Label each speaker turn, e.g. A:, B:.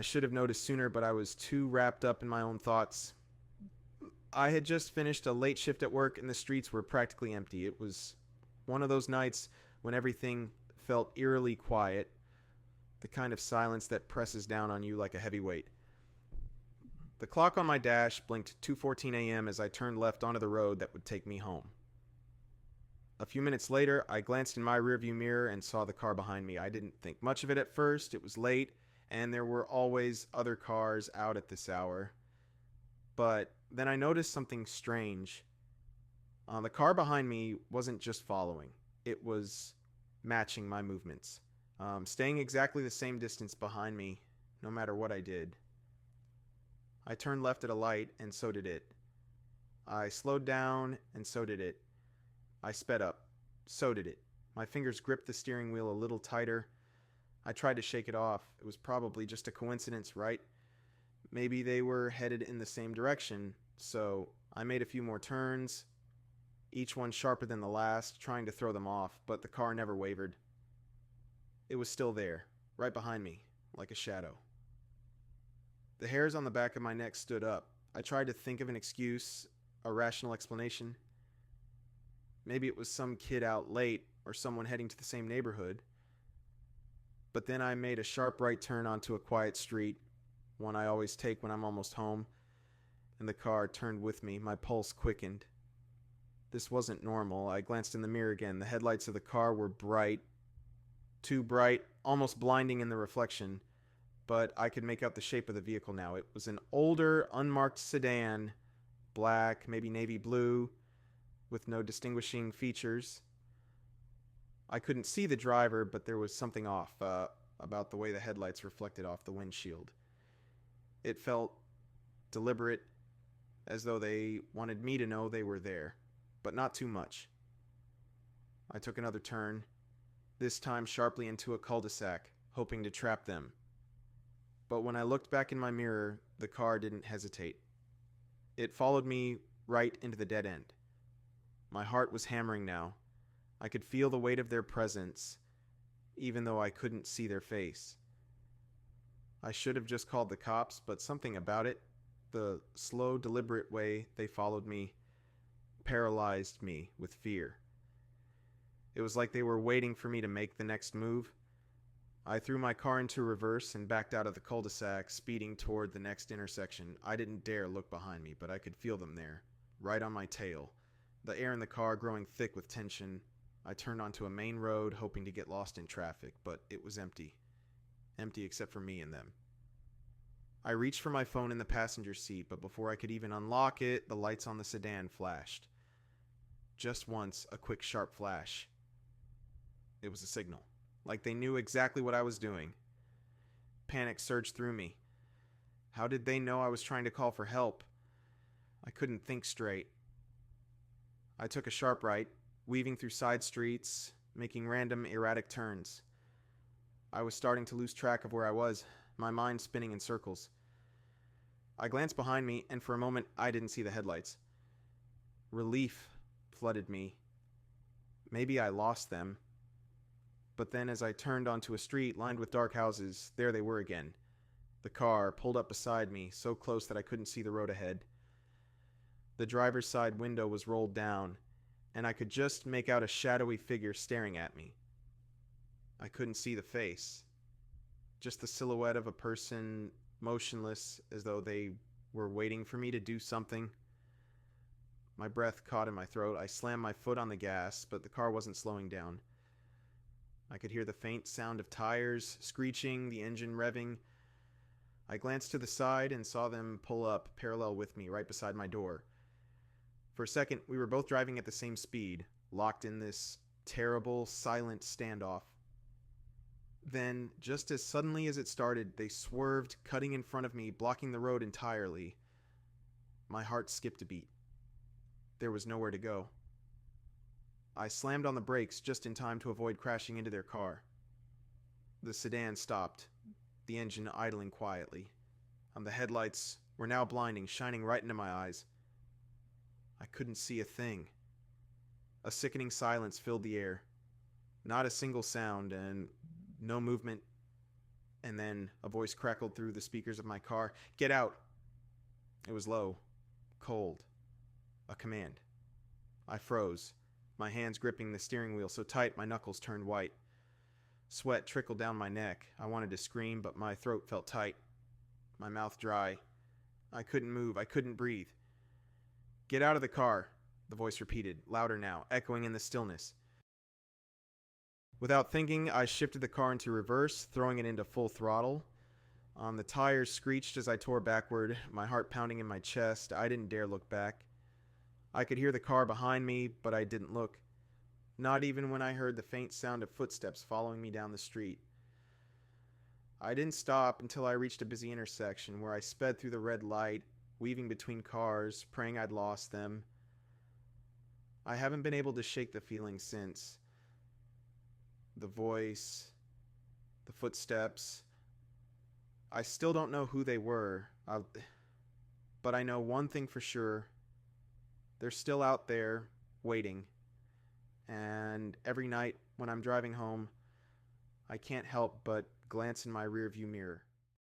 A: I should have noticed sooner, but I was too wrapped up in my own thoughts. I had just finished a late shift at work and the streets were practically empty. It was one of those nights when everything felt eerily quiet, the kind of silence that presses down on you like a heavy weight. The clock on my dash blinked 2:14 a.m. as I turned left onto the road that would take me home. A few minutes later, I glanced in my rearview mirror and saw the car behind me. I didn't think much of it at first. It was late, and there were always other cars out at this hour. But then I noticed something strange. The car behind me wasn't just following, it was matching my movements, staying exactly the same distance behind me, no matter what I did. I turned left at a light, and so did it. I slowed down, and so did it. I sped up. So did it. My fingers gripped the steering wheel a little tighter. I tried to shake it off. It was probably just a coincidence, right? Maybe they were headed in the same direction, so I made a few more turns, each one sharper than the last, trying to throw them off, but the car never wavered. It was still there, right behind me, like a shadow. The hairs on the back of my neck stood up. I tried to think of an excuse, a rational explanation. Maybe it was some kid out late or someone heading to the same neighborhood. But then I made a sharp right turn onto a quiet street, one I always take when I'm almost home, and the car turned with me. My pulse quickened. This wasn't normal. I glanced in the mirror again. The headlights of the car were bright, too bright, almost blinding in the reflection, but I could make out the shape of the vehicle now. It was an older, unmarked sedan, black, maybe navy blue, with no distinguishing features. I couldn't see the driver, but there was something off about the way the headlights reflected off the windshield. It felt deliberate, as though they wanted me to know they were there, but not too much. I took another turn, this time sharply into a cul-de-sac, hoping to trap them. But when I looked back in my mirror, the car didn't hesitate. It followed me right into the dead end. My heart was hammering now. I could feel the weight of their presence, even though I couldn't see their face. I should have just called the cops, but something about it, the slow, deliberate way they followed me, paralyzed me with fear. It was like they were waiting for me to make the next move. I threw my car into reverse and backed out of the cul-de-sac, speeding toward the next intersection. I didn't dare look behind me, but I could feel them there, right on my tail. The air in the car growing thick with tension. I turned onto a main road, hoping to get lost in traffic, but it was empty. Empty except for me and them. I reached for my phone in the passenger seat, but before I could even unlock it, the lights on the sedan flashed. Just once, a quick, sharp flash. It was a signal. Like they knew exactly what I was doing. Panic surged through me. How did they know I was trying to call for help? I couldn't think straight. I took a sharp right, weaving through side streets, making random, erratic turns. I was starting to lose track of where I was, my mind spinning in circles. I glanced behind me, and for a moment I didn't see the headlights. Relief flooded me. Maybe I lost them. But then as I turned onto a street lined with dark houses, there they were again. The car pulled up beside me, so close that I couldn't see the road ahead. The driver's side window was rolled down, and I could just make out a shadowy figure staring at me. I couldn't see the face. Just the silhouette of a person, motionless, as though they were waiting for me to do something. My breath caught in my throat. I slammed my foot on the gas, but the car wasn't slowing down. I could hear the faint sound of tires screeching, the engine revving. I glanced to the side and saw them pull up parallel with me, right beside my door. For a second, we were both driving at the same speed, locked in this terrible, silent standoff. Then, just as suddenly as it started, they swerved, cutting in front of me, blocking the road entirely. My heart skipped a beat. There was nowhere to go. I slammed on the brakes just in time to avoid crashing into their car. The sedan stopped, the engine idling quietly. The headlights were now blinding, shining right into my eyes. I couldn't see a thing. A sickening silence filled the air. Not a single sound, and no movement, And then a voice crackled through the speakers of my car. Get out! It was low, cold, a command. I froze, my hands gripping the steering wheel so tight my knuckles turned white. Sweat trickled down my neck. I wanted to scream, but my throat felt tight, my mouth dry. I couldn't move, I couldn't breathe. Get out of the car, the voice repeated, louder now, echoing in the stillness. Without thinking, I shifted the car into reverse, throwing it into full throttle. The tires screeched as I tore backward, my heart pounding in my chest. I didn't dare look back. I could hear the car behind me, but I didn't look. Not even when I heard the faint sound of footsteps following me down the street. I didn't stop until I reached a busy intersection where I sped through the red light, weaving between cars, praying I'd lost them. I haven't been able to shake the feeling since. The voice, the footsteps. I still don't know who they were, but I know one thing for sure. They're still out there, waiting. And every night when I'm driving home, I can't help but glance in my rearview mirror.